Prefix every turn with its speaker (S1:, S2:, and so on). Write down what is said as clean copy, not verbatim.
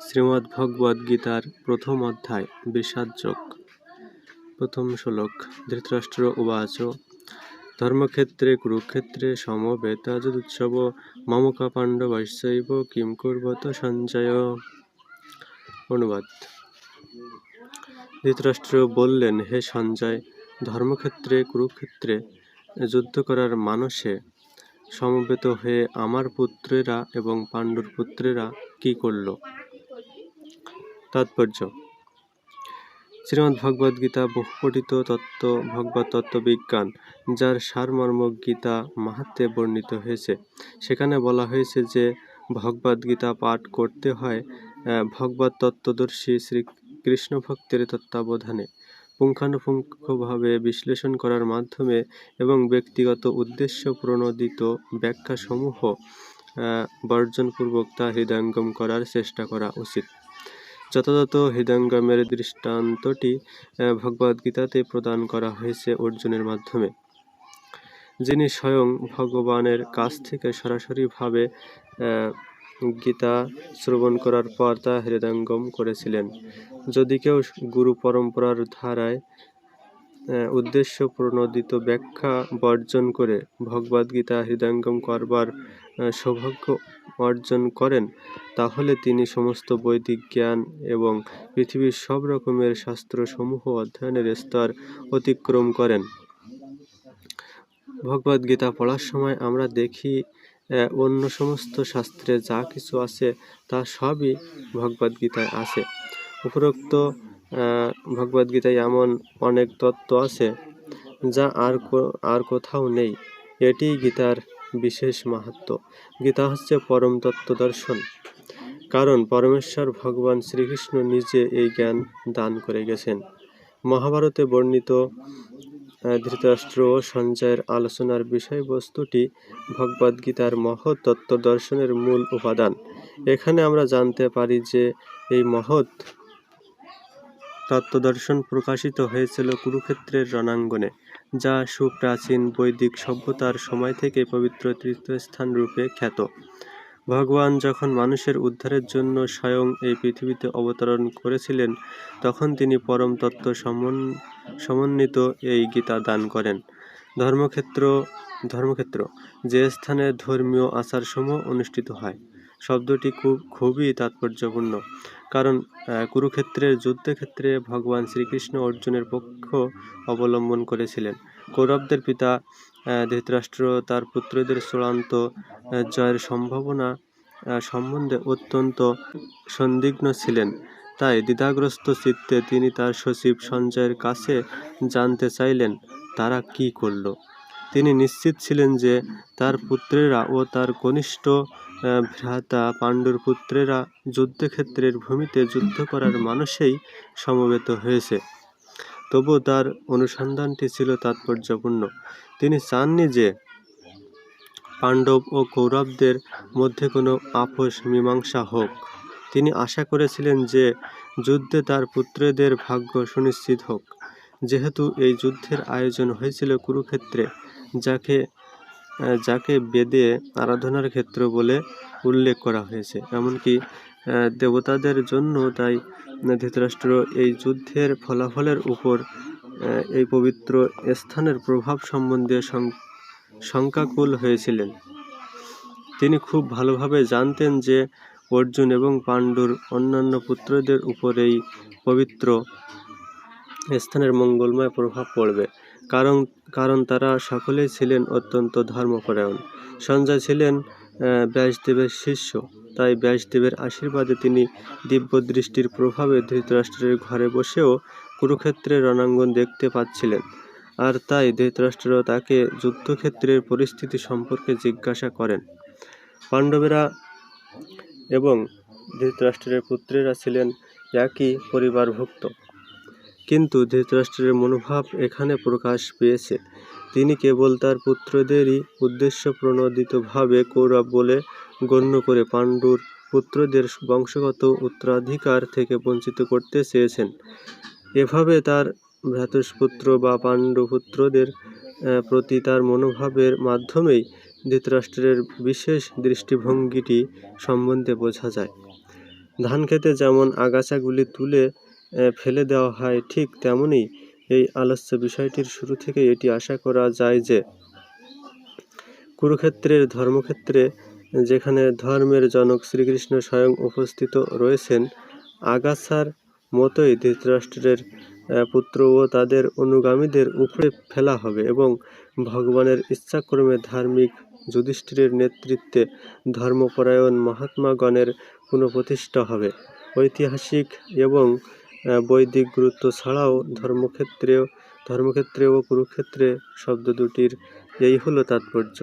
S1: শ্রীমদ্ভগবদ্গীতার প্রথম অধ্যায় বিষাদযোগ। প্রথম শ্লোক। ধৃতরাষ্ট্র উবাচ ধর্মক্ষেত্রে কুরুক্ষেত্রে সমবেতাযুৎসব মমকা পাণ্ডবৈশ্চৈব কিং কুর্বত সঞ্জয়। অনুবাদ। ধৃতরাষ্ট্র বললেন, হে সঞ্জয়, ধর্মক্ষেত্রে কুরুক্ষেত্রে যুদ্ধ করার মানসে সমবেত হয়ে আমার পুত্রেরা এবং পাণ্ডুর পুত্রেরা কি করল? তাৎপর্য। শ্রীমদ্ভগবদ্গীতা বহুপঠিত তত্ত্ব, ভগবত তত্ত্ববিজ্ঞান, যার সারমর্ম গীতা মাহাত্ম্যে বর্ণিত হয়েছে। সেখানে বলা হয়েছে যে ভগবদ্গীতা পাঠ করতে হয় ভগবত তত্ত্বদর্শী শ্রীকৃষ্ণভক্তের তত্ত্বাবধানে, পুঙ্খানুপুঙ্খভাবে বিশ্লেষণ করার মাধ্যমে এবং ব্যক্তিগত উদ্দেশ্য প্রণোদিত ব্যাখ্যাসমূহ বর্জনপূর্বক তা হৃদয়ঙ্গম করার চেষ্টা করা উচিত। যথাযথ হৃদয়ঙ্গমের দৃষ্টান্তটি ভগবদ্গীতাতে প্রদান করা হয়েছে অর্জুনের মাধ্যমে, যিনি স্বয়ং ভগবানের কাছ থেকে সরাসরিভাবে গীতা শ্রবণ করার পর তা হৃদয়ঙ্গম করেছিলেন। যদি কেউ গুরু পরম্পরার ধারায় উদ্দেশ্য প্রণোদিত ব্যাখ্যা বর্জন করে ভগবদ্গীতা হৃদয়ঙ্গম করবার সৌভাগ্য অর্জন করেন, তাহলে তিনি সমস্ত বৈদিক জ্ঞান এবং পৃথিবীর সব রকমের শাস্ত্রসমূহ অধ্যয়নের স্তর অতিক্রম করেন। ভগবদ্গীতা পড়ার সময় আমরা দেখি অন্য সমস্ত শাস্ত্রে যা কিছু আছে তা সবই ভগবদ্গীতায় আছে। উপরোক্ত ভগবদ্গীতায় এমন অনেক তত্ত্ব আছে যা আর কোথাও নেই। এটিই গীতার বিশেষ মাহাত্ম্য। গীতা হচ্ছে পরম তত্ত্ব দর্শন, কারণ পরমেশ্বর ভগবান শ্রীকৃষ্ণ নিজে এই জ্ঞান দান করে গেছেন। মহাভারতে বর্ণিত ধৃতরাষ্ট্র ও সঞ্জয়ের আলোচনার বিষয়বস্তুটি ভগবদ্গীতার মহৎ তত্ত্ব দর্শনের মূল উপাদান। এখানে আমরা জানতে পারি যে এই মহৎ তত্ত্বদর্শন প্রকাশিত হয়েছিল কুরুক্ষেত্রের রণাঙ্গনে, যা সুপ্রাচীন বৈদিক সভ্যতার সময় থেকে পবিত্র তীর্থস্থান রূপে খ্যাত। ভগবান যখন মানুষের উদ্ধারের জন্য স্বয়ং এই পৃথিবীতে অবতরণ করেছিলেন, তখন তিনি পরম তত্ত্ব সমন্বিত এই গীতা দান করেন। ধর্মক্ষেত্র যে স্থানে ধর্মীয় আচারসমূহ অনুষ্ঠিত হয় শব্দটি খুবই তাৎপর্যপূর্ণ, কারণ কুরুক্ষেত্রের যুদ্ধক্ষেত্রে ভগবান শ্রীকৃষ্ণ অর্জুনের পক্ষ অবলম্বন করেছিলেন। কৌরবদের পিতা ধৃতরাষ্ট্র তার পুত্রদের চূড়ান্ত জয়ের সম্ভাবনা সম্বন্ধে অত্যন্ত সন্দিগ্ধ ছিলেন। তাই দ্বিধাগ্রস্ত চিত্তে তিনি তার সচিব সঞ্জয়ের কাছে জানতে চাইলেন তারা কি করল। তিনি নিশ্চিত ছিলেন যে তার পুত্রেরা ও তার কনিষ্ঠ ভ্রাতা পাণ্ডুর পুত্রেরা যুদ্ধক্ষেত্রের ভূমিতে যুদ্ধ করার মানসেই সমবেত হয়েছে। তবু তার অনুসন্ধানটি ছিল তাৎপর্যপূর্ণ। তিনি চাননি যে পাণ্ডব ও কৌরবদের মধ্যে কোনো আপোষ মীমাংসা হোক। তিনি আশা করেছিলেন যে যুদ্ধে তার পুত্রদের ভাগ্য সুনিশ্চিত হোক। যেহেতু এই যুদ্ধের আয়োজন হয়েছিল কুরুক্ষেত্রে, যাকে বেদে আরাধনার ক্ষেত্র বলে উল্লেখ করা হয়েছে, এমনকি দেবতাদের জন্য, তাই ধৃতরাষ্ট্র এই যুদ্ধের ফলাফলের উপর এই পবিত্র স্থানের প্রভাব সম্বন্ধে শঙ্কাকুল হয়েছিলেন। তিনি খুব ভালোভাবে জানতেন যে অর্জুন এবং পাণ্ডুর অন্যান্য পুত্রদের উপর এই পবিত্র স্থানের মঙ্গলময় প্রভাব পড়বে, কারণ তারা সকলেই ছিলেন অত্যন্ত ধর্মপরায়ণ। সঞ্জয় ছিলেন ব্যাসদেবের শিষ্য, তাই ব্যাসদেবের আশীর্বাদে তিনি দিব্যদৃষ্টির প্রভাবে ধৃতরাষ্ট্রের ঘরে বসেও কুরুক্ষেত্রের রণাঙ্গন দেখতে পাচ্ছিলেন। আর তাই ধৃতরাষ্ট্র তাকে যুদ্ধক্ষেত্রের পরিস্থিতি সম্পর্কে জিজ্ঞাসা করেন। পাণ্ডবেরা এবং ধৃতরাষ্ট্রের পুত্রেরা ছিলেন একই পরিবারভুক্ত, কিন্তু ধৃতরাষ্ট্রের মনোভাব এখানে প্রকাশ পেয়েছে। তিনি কেবল তার পুত্রদেরই উদ্দেশ্যপ্রণোদিতভাবে কৌরব বলে গণ্য করে পাণ্ডুর পুত্রদের বংশগত উত্তরাধিকার থেকে বঞ্চিত করতে চেয়েছেন। এভাবে তার ভ্রাতুষ্পুত্র বা পাণ্ডুপুত্রদের প্রতি তার মনোভাবের মাধ্যমেই ধৃতরাষ্ট্রের বিশেষ দৃষ্টিভঙ্গিটি সম্বন্ধে বোঝা যায়। ধানক্ষেতে যেমন আগাছাগুলি তুলে ফেলে দেওয়া হয়, ঠিক তেমনি এই আলোচ্য বিষয়টির শুরু থেকে এটি আশা করা যায় যে কুরুক্ষেত্রের ধর্মক্ষেত্রে, যেখানে ধর্মের জনক শ্রীকৃষ্ণ স্বয়ং উপস্থিত রয়েছেন, আগাছার মতোই ধৃতরাষ্ট্রের পুত্র ও তাদের অনুগামীদের উপড়ে ফেলা হবে এবং ভগবানের ইচ্ছাক্রমে ধার্মিক যুধিষ্ঠিরের নেতৃত্বে ধর্মপরায়ণ মহাত্মাগণের পুনঃপ্রতিষ্ঠা হবে। ঐতিহাসিক এবং বৈদিক গুরুত্ব ছাড়াও ধর্মক্ষেত্রে ও কুরুক্ষেত্রে শব্দ দুটির এই হলো তাৎপর্য।